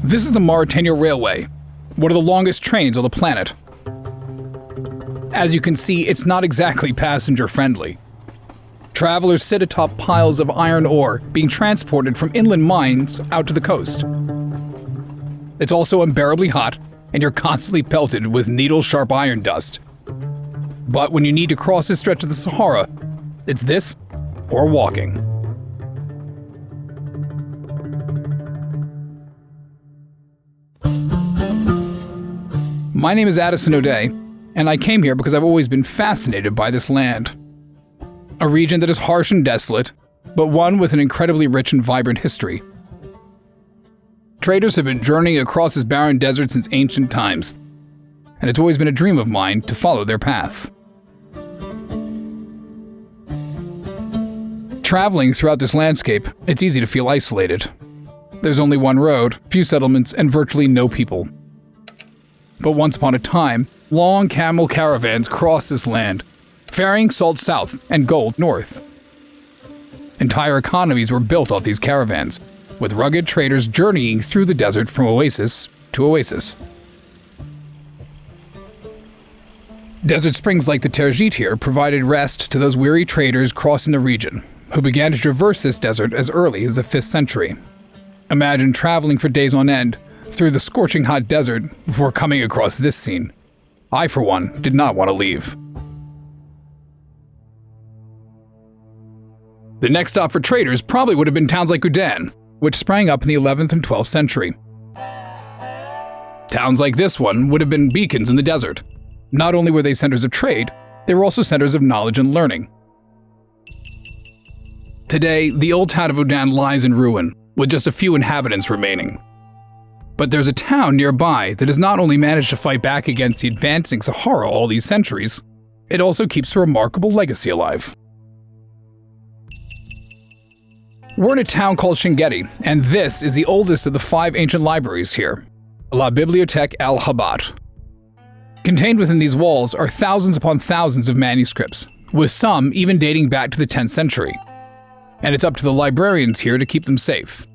This is the Mauritania Railway, one of the longest trains on the planet. As you can see, it's not exactly passenger-friendly. Travelers sit atop piles of iron ore being transported from inland mines out to the coast. It's also unbearably hot, and you're constantly pelted with needle-sharp iron dust. But when you need to cross this stretch of the Sahara, it's this or walking. My name is Addison O'Day, and I came here because I've always been fascinated by this land. A region that is harsh and desolate, but one with an incredibly rich and vibrant history. Traders have been journeying across this barren desert since ancient times, and it's always been a dream of mine to follow their path. Traveling throughout this landscape, it's easy to feel isolated. There's only one road, few settlements, and virtually no people. But once upon a time, long camel caravans crossed this land, ferrying salt south and gold north. Entire economies were built off these caravans, with rugged traders journeying through the desert from oasis to oasis. Desert springs like the Tergit here provided rest to those weary traders crossing the region, who began to traverse this desert as early as the 5th century. Imagine traveling for days on end through the scorching hot desert before coming across this scene. I, for one, did not want to leave. The next stop for traders probably would have been towns like Addison, which sprang up in the 11th and 12th century. Towns like this one would have been beacons in the desert. Not only were they centers of trade, they were also centers of knowledge and learning. Today, the old town of Addison lies in ruin, with just a few inhabitants remaining. But there's a town nearby that has not only managed to fight back against the advancing Sahara all these centuries, it also keeps a remarkable legacy alive. We're in a town called Shingeti, and this is the oldest of the 5 ancient libraries here, La Bibliothèque al-Habat. Contained within these walls are thousands upon thousands of manuscripts, with some even dating back to the 10th century. And it's up to the librarians here to keep them safe.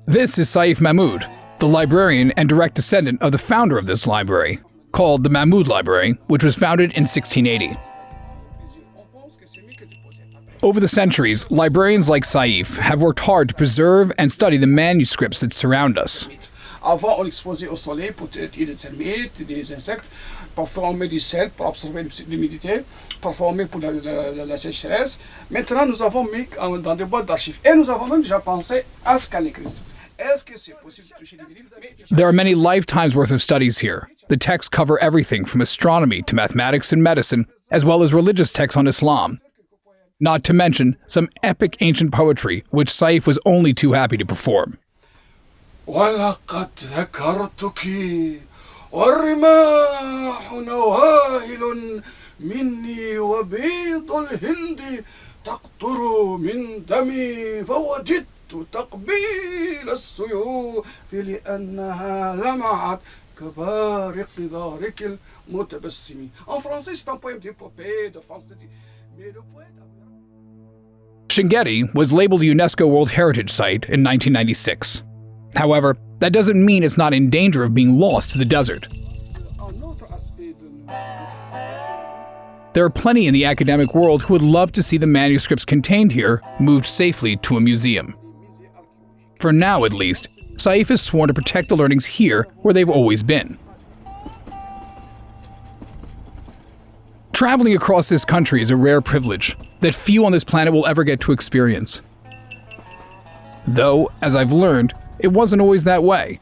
This is Saif Mahmoud, the librarian and direct descendant of the founder of this library, called the Mahmoud Library, which was founded in 1680. Over the centuries, librarians like Saif have worked hard to preserve and study the manuscripts that surround us. Avant, on exposait au soleil pour tirer des termites, des insectes. Parfois, on met du sel pour absorber l'humidité. Parfois, on met pour la sécheresse. Maintenant, nous avons mis dans des boîtes d'archives. Et nous avons même déjà pensé à scanner. There are many lifetimes worth of studies here. The texts cover everything from astronomy to mathematics and medicine, as well as religious texts on Islam. Not to mention some epic ancient poetry, which Saif was only too happy to perform. ولقد ذكرتك والرماح نواهل مني وبيض الهند تقطر من دمي فوددت تقبيل السيوف لأنها لمعت كبارق ذارك المتبسم. En français, c'est un poème d'épopée de France. Mais le poète... Shingeti was labeled a UNESCO World Heritage Site in 1996. However, that doesn't mean it's not in danger of being lost to the desert. There are plenty in the academic world who would love to see the manuscripts contained here moved safely to a museum. For now, at least, Saif is sworn to protect the learnings here where they've always been. Traveling across this country is a rare privilege that few on this planet will ever get to experience. Though, as I've learned, it wasn't always that way.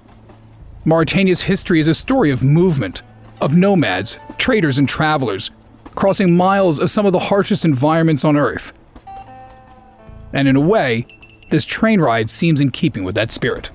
Mauritania's history is a story of movement, of nomads, traders and travelers, crossing miles of some of the harshest environments on Earth. And in a way, this train ride seems in keeping with that spirit.